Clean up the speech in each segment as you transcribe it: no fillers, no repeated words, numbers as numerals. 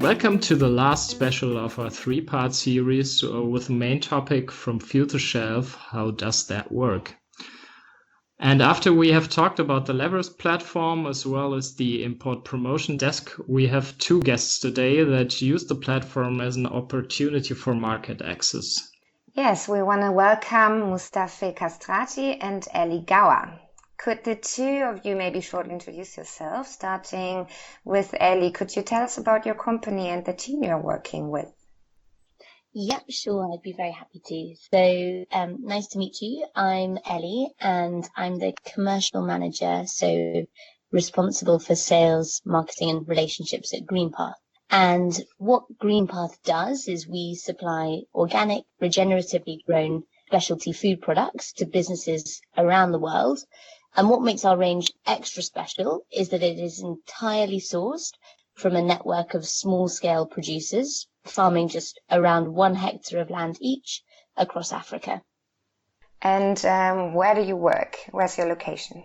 Welcome to the last special of our three-part series with the main topic from field to shelf, how does that work? And after we have talked about the levers platform as well as the import promotion desk, we have two guests today that use the platform as an opportunity for market access. Yes, we want to welcome Mustafe Kastrati and Ele Gower. Could the two of you maybe shortly introduce yourselves, starting with Ele? Could you tell us about your company and the team you're working with? Yep, sure. I'd be very happy to. So nice to meet you. I'm Ele and I'm the commercial manager, so responsible for sales, marketing and relationships at Greenpath. And what Greenpath does is we supply organic, regeneratively grown specialty food products to businesses around the world. And what makes our range extra special is that it is entirely sourced from a network of small-scale producers, farming just around 1 hectare of land each across Africa. And where do you work? Where's your location?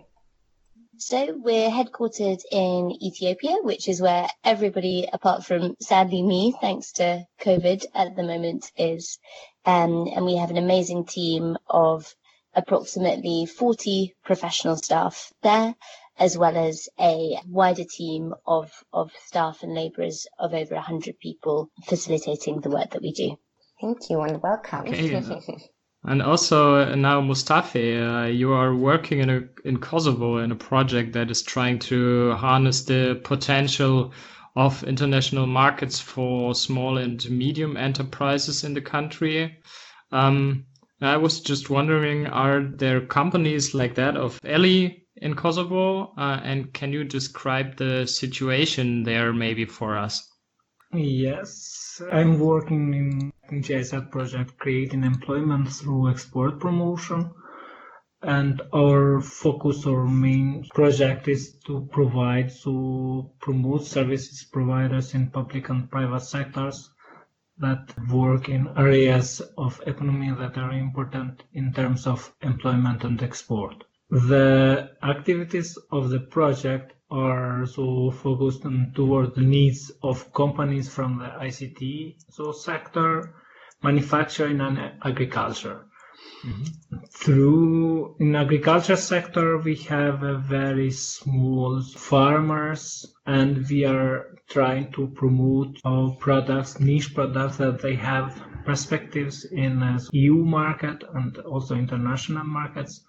So we're headquartered in Ethiopia, which is where everybody, apart from sadly me, thanks to COVID at the moment, is. And we have an amazing team of approximately 40 professional staff there, as well as a wider team of staff and labourers of over 100 people facilitating the work that we do. Thank you and welcome. Okay. And also now, Mustafe, you are working in Kosovo in a project that is trying to harness the potential of international markets for small and medium enterprises in the country. I was just wondering, are there companies like that of Ele in Kosovo? And can you describe the situation there maybe for us? Yes, I'm working in GIZ project creating employment through export promotion. And our focus, our main project is to promote services providers in public and private sectors that work in areas of economy that are important in terms of employment and export. The activities of the project are so focused toward the needs of companies from the ICT sector, manufacturing and agriculture. Mm-hmm. In agriculture sector, we have a very small farmers, and we are trying to promote our products, niche products that they have perspectives in the EU market and also international markets.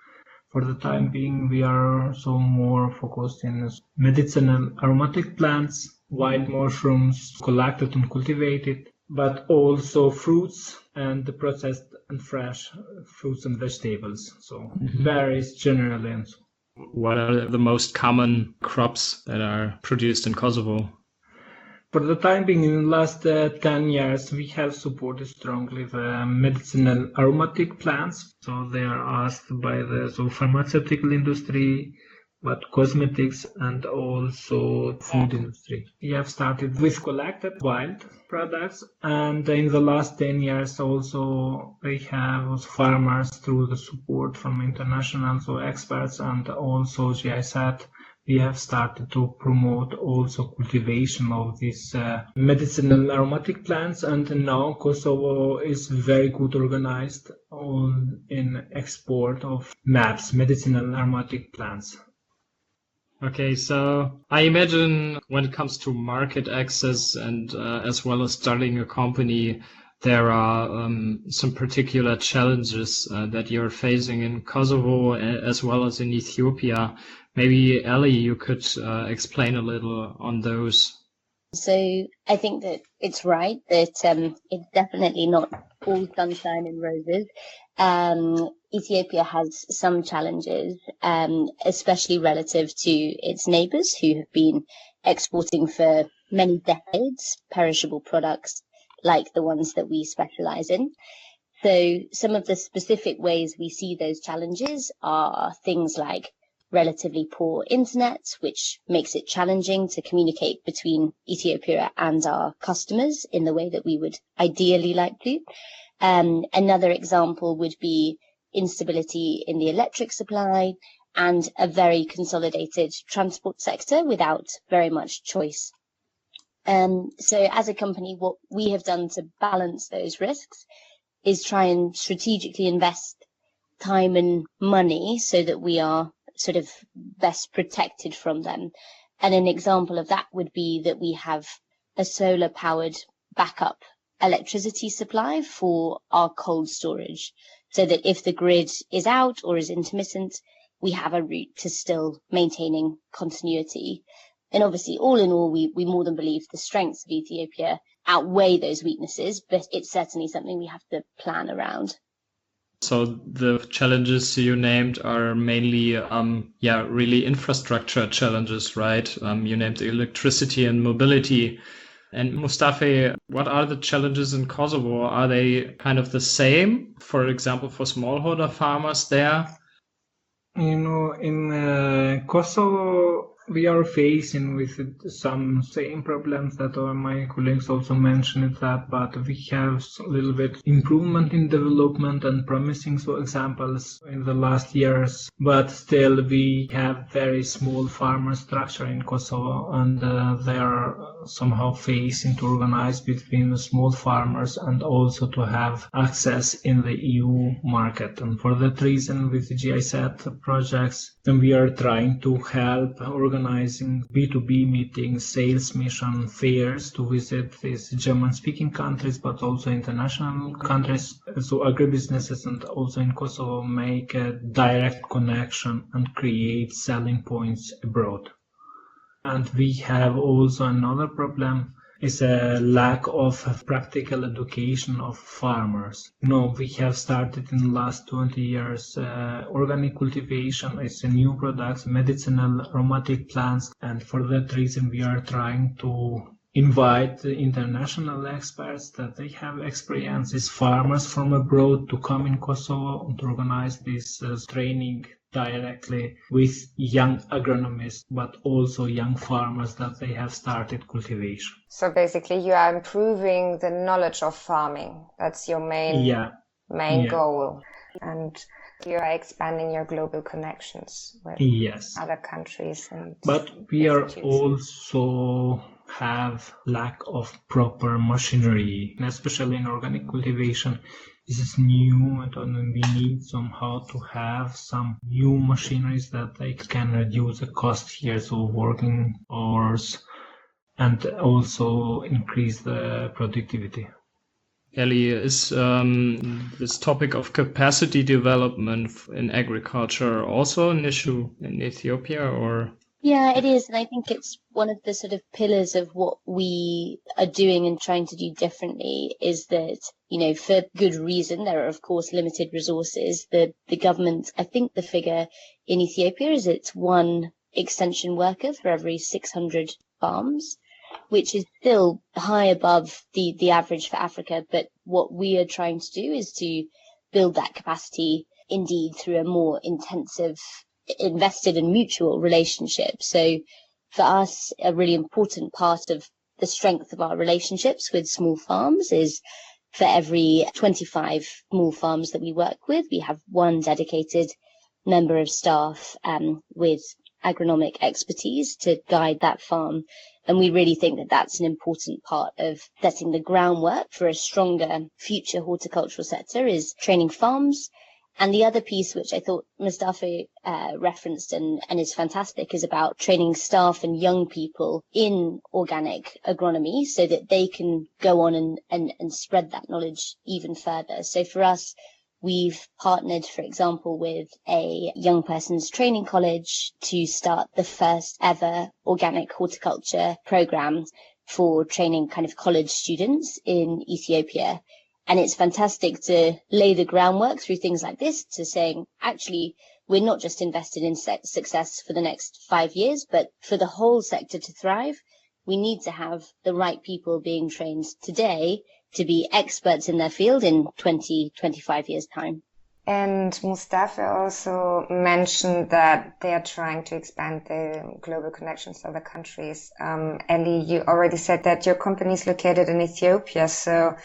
For the time being, we are so more focused in medicinal aromatic plants, wild mushrooms, collected and cultivated, but also fruits and the processed and fresh fruits and vegetables. So varies generally. What are the most common crops that are produced in Kosovo? For the time being, in the last 10 years, we have supported strongly the medicinal aromatic plants. So they are asked by the pharmaceutical industry, but cosmetics and also food industry. We have started with collected wild products, and in the last 10 years also we have farmers through the support from international experts and also GIZ. We have started to promote also cultivation of these medicinal aromatic plants, and now Kosovo is very good organized in export of MAPs, medicinal aromatic plants. Okay, so I imagine when it comes to market access and as well as starting a company, there are some particular challenges that you're facing in Kosovo as well as in Ethiopia. Maybe Ele, you could explain a little on those. So I think that it's right that it's definitely not all sunshine and roses. Ethiopia has some challenges, especially relative to its neighbours who have been exporting for many decades perishable products like the ones that we specialise in. So some of the specific ways we see those challenges are things like relatively poor internet, which makes it challenging to communicate between Ethiopia and our customers in the way that we would ideally like to. Another example would be instability in the electric supply and a very consolidated transport sector without very much choice. So as a company, what we have done to balance those risks is try and strategically invest time and money so that we are sort of best protected from them. And an example of that would be that we have a solar powered backup electricity supply for our cold storage, so that if the grid is out or is intermittent, we have a route to still maintaining continuity. And obviously, all in all, we more than believe the strengths of Ethiopia outweigh those weaknesses, but it's certainly something we have to plan around. So the challenges you named are mainly, really infrastructure challenges, right? You named electricity and mobility. And Mustafe, what are the challenges in Kosovo? Are they kind of the same, for example, for smallholder farmers there? In Kosovo, we are facing with some same problems that my colleagues also mentioned that, but we have a little bit improvement in development and promising examples in the last years, but still we have very small farmer structure in Kosovo, and they are somehow facing to organize between the small farmers and also to have access in the EU market. And for that reason, with the GIZ projects, then we are trying to help organizing B2B meetings, sales mission, fairs to visit these German-speaking countries, but also international countries. So agribusinesses and also in Kosovo make a direct connection and create selling points abroad. And we have also another problem is a lack of practical education of farmers. We have started in the last 20 years organic cultivation. It's a new product, medicinal aromatic plants, and for that reason we are trying to invite the international experts that they have experiences, farmers from abroad, to come in Kosovo and to organize this training directly with young agronomists, but also young farmers that they have started cultivation. So basically you are improving the knowledge of farming. That's your main goal. And you are expanding your global connections with other countries. But we are also have lack of proper machinery, especially in organic cultivation. This is new, and we need somehow to have some new machineries that they can reduce the cost here, so working hours, and also increase the productivity. Ele, is this topic of capacity development in agriculture also an issue in Ethiopia, or? Yeah, it is. And I think it's one of the sort of pillars of what we are doing and trying to do differently is that, for good reason, there are, of course, limited resources. The government, I think the figure in Ethiopia is it's one extension worker for every 600 farms, which is still high above the average for Africa. But what we are trying to do is to build that capacity indeed through a more intensive invested in mutual relationship. So for us, a really important part of the strength of our relationships with small farms is for every 25 small farms that we work with, we have one dedicated member of staff with agronomic expertise to guide that farm. And we really think that that's an important part of setting the groundwork for a stronger future horticultural sector is training farms. And the other piece, which I thought Mustafe referenced and is fantastic, is about training staff and young people in organic agronomy so that they can go on and spread that knowledge even further. So for us, we've partnered, for example, with a young person's training college to start the first ever organic horticulture program for training kind of college students in Ethiopia. And it's fantastic to lay the groundwork through things like this to saying, actually, we're not just invested in success for the next 5 years, but for the whole sector to thrive, we need to have the right people being trained today to be experts in their field in 20, 25 years' time. And Mustafe also mentioned that they are trying to expand the global connections to other countries. Ele, you already said that your company is located in Ethiopia, so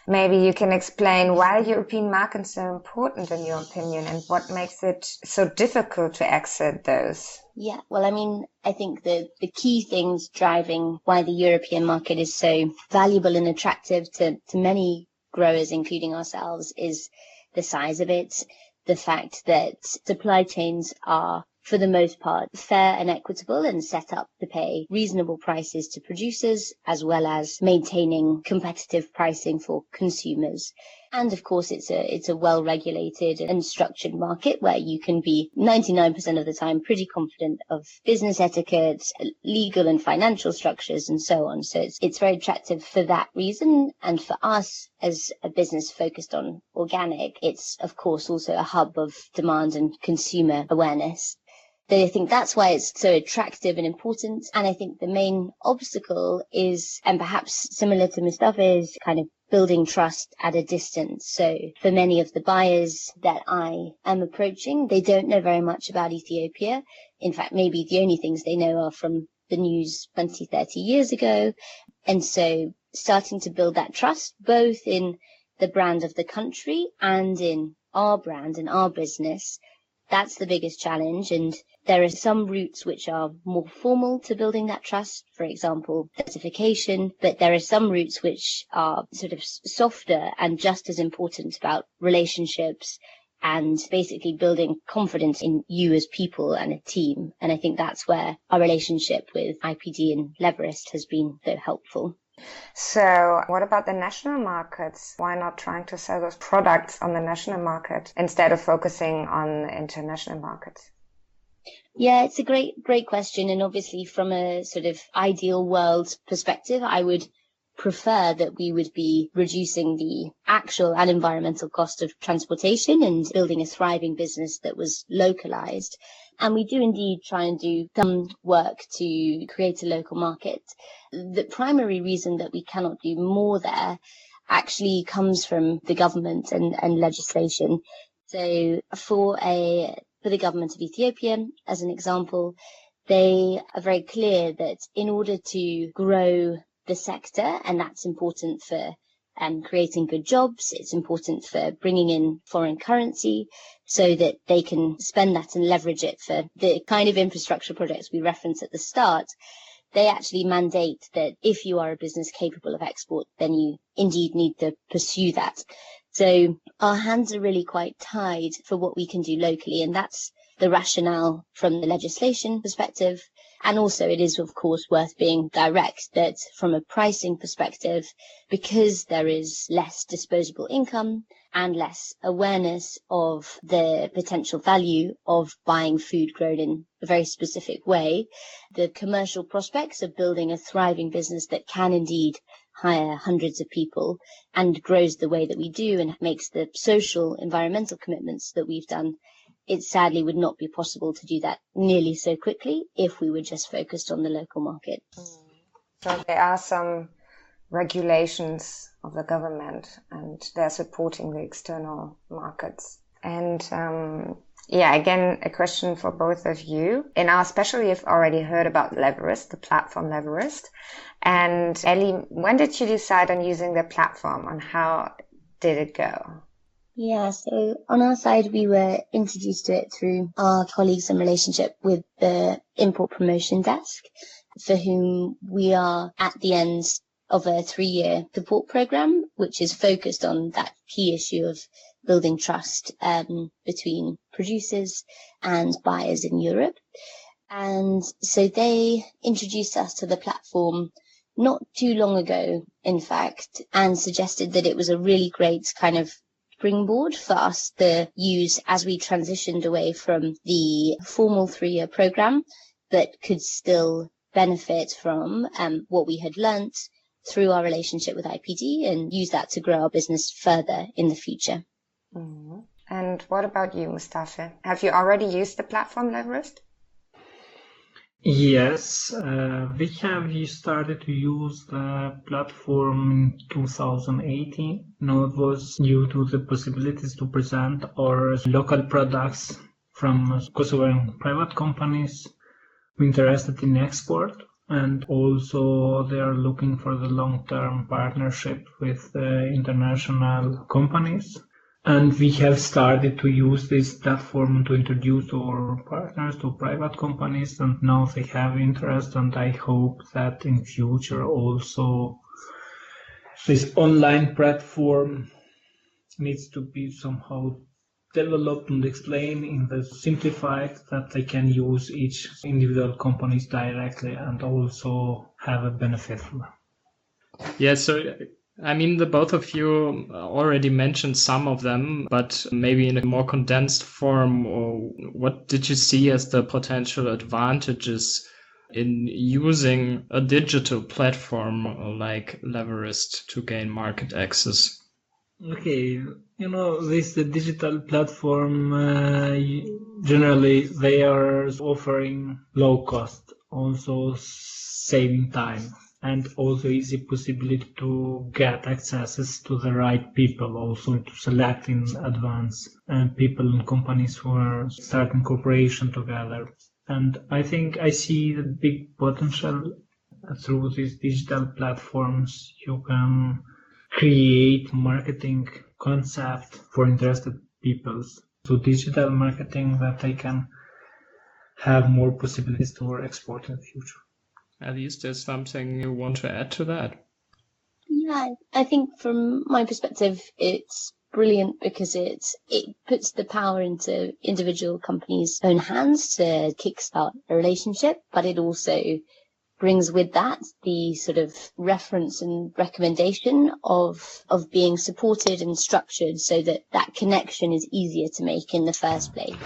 maybe you can explain why European markets are important in your opinion and what makes it so difficult to exit those. Yeah, well, I mean, I think the key things driving why the European market is so valuable and attractive to many growers, including ourselves, is the size of it, the fact that supply chains are, for the most part, fair and equitable and set up to pay reasonable prices to producers, as well as maintaining competitive pricing for consumers. And of course, it's a well-regulated and structured market where you can be 99% of the time pretty confident of business etiquette, legal and financial structures, and so on. So it's very attractive for that reason. And for us, as a business focused on organic, it's of course also a hub of demand and consumer awareness. So I think that's why it's so attractive and important. And I think the main obstacle is, and perhaps similar to Mustafa's, kind of building trust at a distance. So for many of the buyers that I am approaching, they don't know very much about Ethiopia. In fact, maybe the only things they know are from the news 20, 30 years ago. And so starting to build that trust, both in the brand of the country and in our brand and our business, that's the biggest challenge. And there are some routes which are more formal to building that trust, for example, certification, but there are some routes which are sort of softer and just as important about relationships and basically building confidence in you as people and a team. And I think that's where our relationship with IPD and Leverest has been so helpful. So what about the national markets? Why not trying to sell those products on the national market instead of focusing on the international markets? Yeah, it's a great question. And obviously from a sort of ideal world perspective, I would prefer that we would be reducing the actual and environmental cost of transportation and building a thriving business that was localized. And we do indeed try and do some work to create a local market. The primary reason that we cannot do more there actually comes from the government and legislation. So for the government of Ethiopia, as an example, they are very clear that in order to grow the sector, and that's important for creating good jobs, it's important for bringing in foreign currency so that they can spend that and leverage it for the kind of infrastructure projects we referenced at the start. They actually mandate that if you are a business capable of export, then you indeed need to pursue that. So our hands are really quite tied for what we can do locally, and that's the rationale from the legislation perspective. And also it is, of course, worth being direct that from a pricing perspective, because there is less disposable income and less awareness of the potential value of buying food grown in a very specific way, the commercial prospects of building a thriving business that can indeed hire hundreds of people and grows the way that we do and makes the social, environmental commitments that we've done, it sadly would not be possible to do that nearly so quickly if we were just focused on the local market. So there are some regulations of the government and they're supporting the external markets. And again, a question for both of you. And now, especially you've already heard about Leverest, the platform Leverest. And Ele, when did you decide on using the platform and how did it go? Yeah, so on our side, we were introduced to it through our colleagues in relationship with the import promotion desk, for whom we are at the end of a 3-year support program, which is focused on that key issue of building trust between producers and buyers in Europe. And so they introduced us to the platform not too long ago, in fact, and suggested that it was a really great kind of springboard for us to use as we transitioned away from the formal 3-year program, but could still benefit from what we had learnt through our relationship with IPD and use that to grow our business further in the future. Mm-hmm. And what about you, Mustafe? Have you already used the platform Leverest? Yes, we have started to use the platform in 2018. Now it was due to the possibilities to present our local products from Kosovan private companies interested in export. And also they are looking for the long-term partnership with international companies. And we have started to use this platform to introduce our partners to private companies, and now they have interest, and I hope that in future also this online platform needs to be somehow developed and explained in the simplified that they can use each individual companies directly and also have a benefit from them. Yeah, so I mean, the both of you already mentioned some of them, but maybe in a more condensed form, or what did you see as the potential advantages in using a digital platform like Leverist to gain market access? Okay, this digital platform, generally they are offering low cost, also saving time, and also easy possibility to get accesses to the right people, also to select in advance people and companies who are starting cooperation together. And I think I see the big potential through these digital platforms. You can create marketing concept for interested people. So digital marketing that they can have more possibilities to export in the future. Is there something you want to add to that? Yeah, I think from my perspective, it's brilliant because it puts the power into individual companies' own hands to kickstart a relationship, but it also brings with that the sort of reference and recommendation of being supported and structured so that that connection is easier to make in the first place.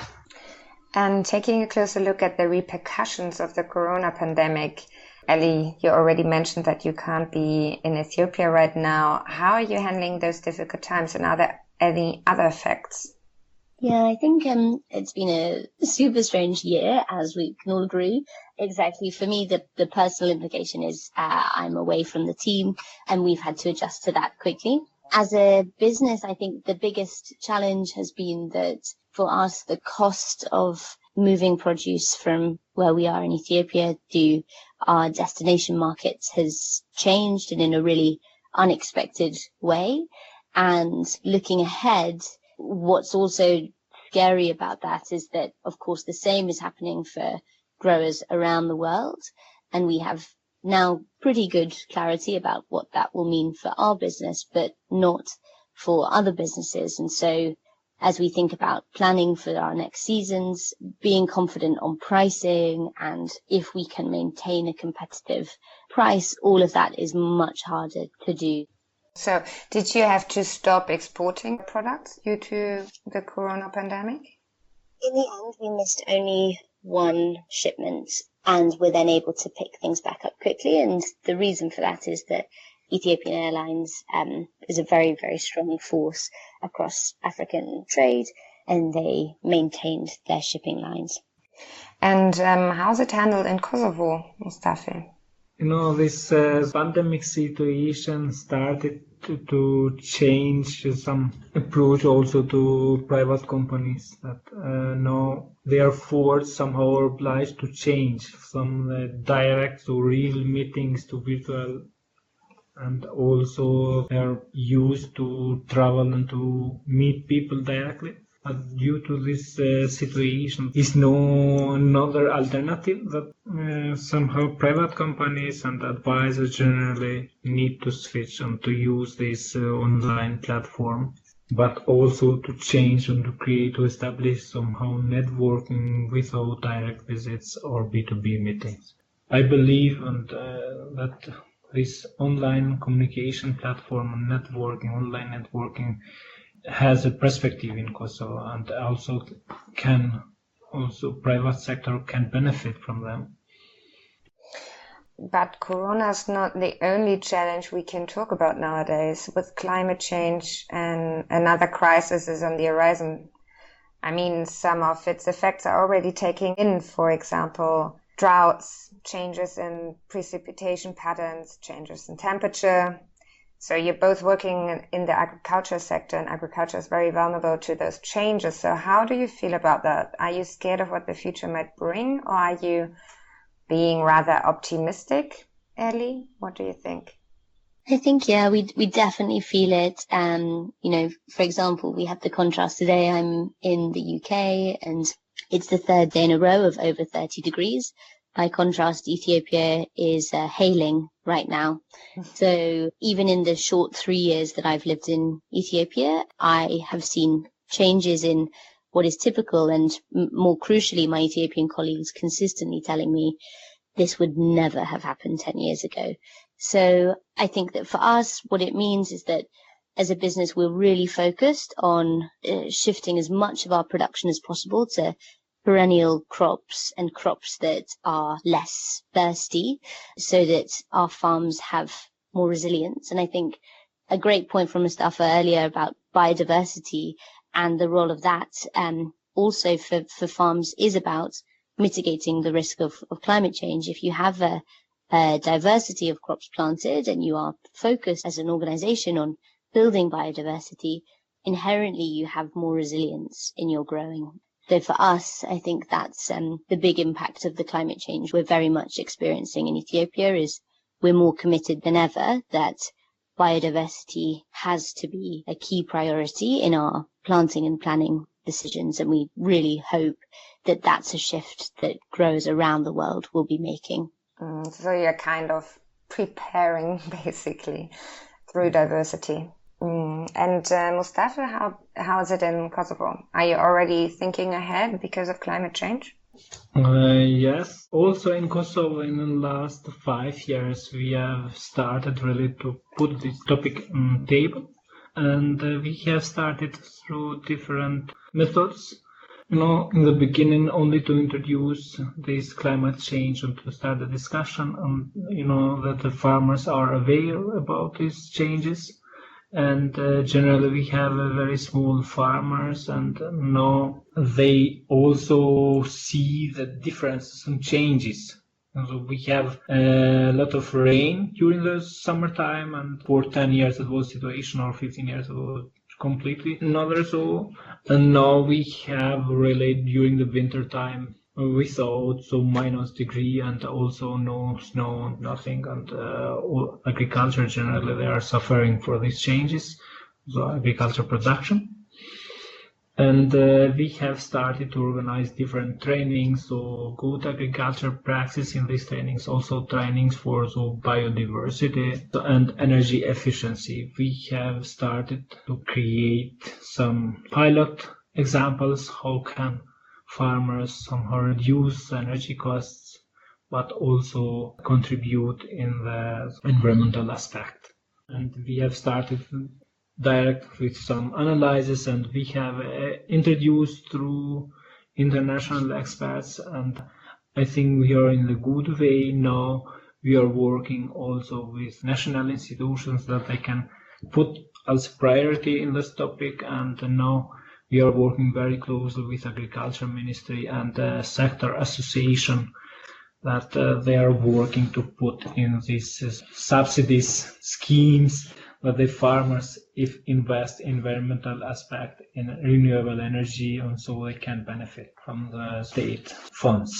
And taking a closer look at the repercussions of the corona pandemic, Ele, you already mentioned that you can't be in Ethiopia right now. How are you handling those difficult times, and are there any other effects? Yeah, I think it's been a super strange year, as we can all agree. Exactly. For me, the personal implication is I'm away from the team, and we've had to adjust to that quickly. As a business, I think the biggest challenge has been that for us, the cost of moving produce from where we are in Ethiopia to our destination markets has changed and in a really unexpected way. And looking ahead, what's also scary about that is that, of course, the same is happening for growers around the world. And we have now pretty good clarity about what that will mean for our business, but not for other businesses. And so as we think about planning for our next seasons, being confident on pricing, and if we can maintain a competitive price, all of that is much harder to do. So did you have to stop exporting products due to the corona pandemic? In the end, we missed only one shipment and were then able to pick things back up quickly. And the reason for that is that Ethiopian Airlines is a very, very strong force across African trade, and they maintained their shipping lines. And how's it handled in Kosovo, Mustafe? This pandemic situation started to change some approach also to private companies that now they are forced, somehow obliged to change from direct to real meetings to virtual, and also they are used to travel and to meet people directly. But due to this situation, is no another alternative that somehow private companies and advisors generally need to switch and to use this online platform, but also to change and to establish somehow networking without direct visits or B2B meetings. I believe that this online communication platform and online networking has a perspective in Kosovo, and also private sector can benefit from them. But Corona is not the only challenge we can talk about nowadays. With climate change and another crisis is on the horizon. I mean, some of its effects are already taking in, for example, droughts, changes in precipitation patterns, changes in temperature. So you're both working in the agriculture sector, and agriculture is very vulnerable to those changes. So how do you feel about that? Are you scared of what the future might bring, or are you being rather optimistic. Ellie, what do you think? I think, yeah, we definitely feel it. For example, we have the contrast today. I'm in the UK and it's the third day in a row of over 30 degrees. By contrast, Ethiopia is hailing right now. So even in the short 3 years that I've lived in Ethiopia, I have seen changes in what is typical, and more crucially, my Ethiopian colleagues consistently telling me this would never have happened 10 years ago. So I think that for us, what it means is that as a business, we're really focused on shifting as much of our production as possible to perennial crops and crops that are less thirsty so that our farms have more resilience. And I think a great point from Mustafa earlier about biodiversity and the role of that also for farms is about mitigating the risk of climate change. If you have a diversity of crops planted and you are focused as an organization on building biodiversity, inherently you have more resilience in your growing. So for us, I think that's the big impact of the climate change we're very much experiencing in Ethiopia is we're more committed than ever that biodiversity has to be a key priority in our planting and planning decisions. And we really hope that that's a shift that growers around the world will be making. So you're kind of preparing basically through diversity. And Mustafa, how is it in Kosovo? Are you already thinking ahead because of climate change? Yes. Also in Kosovo, in the last 5 years, we have started really to put this topic on the table. And we have started through different methods. In the beginning, only to introduce this climate change and to start the discussion, that the farmers are aware about these changes. And generally we have a very small farmers, and now they also see the differences and changes. And so we have a lot of rain during the summertime, and for 10 years it was situation, or 15 years it was completely another. So, and now we have really during the winter time without -degree and also no snow, nothing, and agriculture generally they are suffering for these changes, so agriculture production. And we have started to organize different trainings, so good agriculture practice in these trainings, also trainings for biodiversity and energy efficiency. We have started to create some pilot examples, how can farmers somehow reduce energy costs, but also contribute in the environmental aspect. And we have started direct with some analysis, and we have introduced through international experts, and I think we are in a good way now. We are working also with national institutions that they can put as priority in this topic, and now we are working very closely with Agriculture Ministry and the sector association that they are working to put in these subsidies schemes that the farmers invest in environmental aspect in renewable energy, and so they can benefit from the state funds.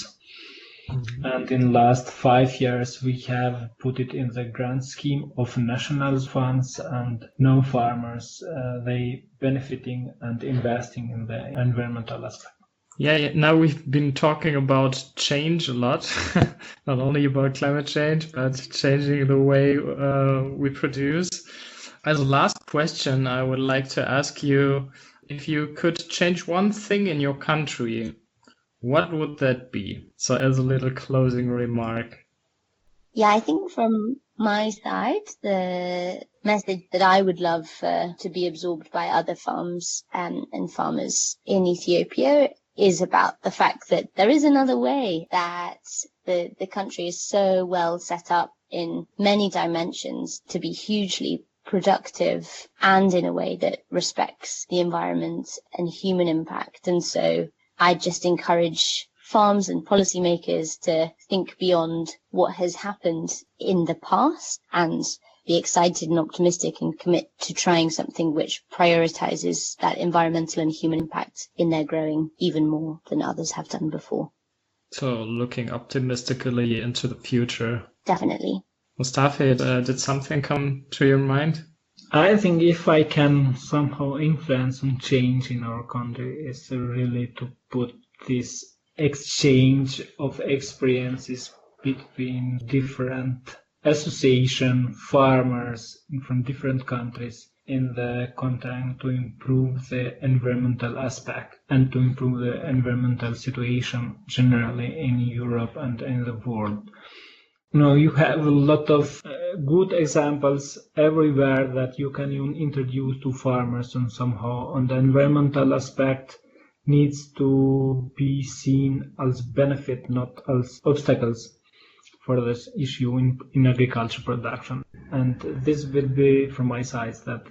Mm-hmm. And in the last 5 years, we have put it in the grant scheme of national funds, and now farmers, they benefiting and investing in the environmental aspect. Yeah, now we've been talking about change a lot, not only about climate change, but changing the way we produce. As a last question, I would like to ask you, if you could change one thing in your country, what would that be? So as a little closing remark. Yeah, I think from my side, the message that I would love to be absorbed by other farms and farmers in Ethiopia is about the fact that there is another way, that the country is so well set up in many dimensions to be hugely productive and in a way that respects the environment and human impact. And so I just encourage farms and policymakers to think beyond what has happened in the past and be excited and optimistic and commit to trying something which prioritizes that environmental and human impact in their growing even more than others have done before. So looking optimistically into the future. Definitely. Mustafe, did something come to your mind? I think if I can somehow influence some change in our country, is really to put this exchange of experiences between different association farmers from different countries in the content to improve the environmental aspect and to improve the environmental situation generally in Europe and in the world. You have a lot of good examples everywhere that you can introduce to farmers, and somehow on the environmental aspect needs to be seen as benefit, not as obstacles for this issue in agriculture production. And this will be from my side that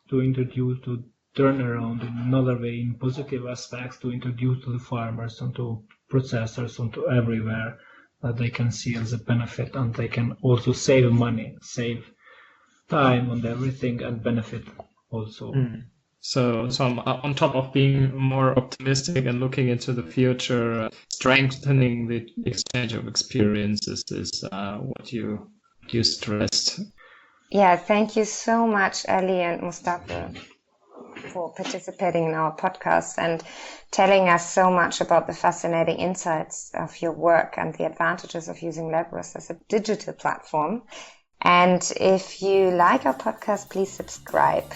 to introduce, to turn around in another way in positive aspects, to introduce to the farmers and to processors and to everywhere that they can see as a benefit, and they can also save money, save time and everything, and benefit also. So on top of being more optimistic and looking into the future, strengthening the exchange of experiences is what you stressed. Yeah, thank you so much, Ele and Mustafa, for participating in our podcast and telling us so much about the fascinating insights of your work and the advantages of using Labras as a digital platform. And if you like our podcast, please subscribe.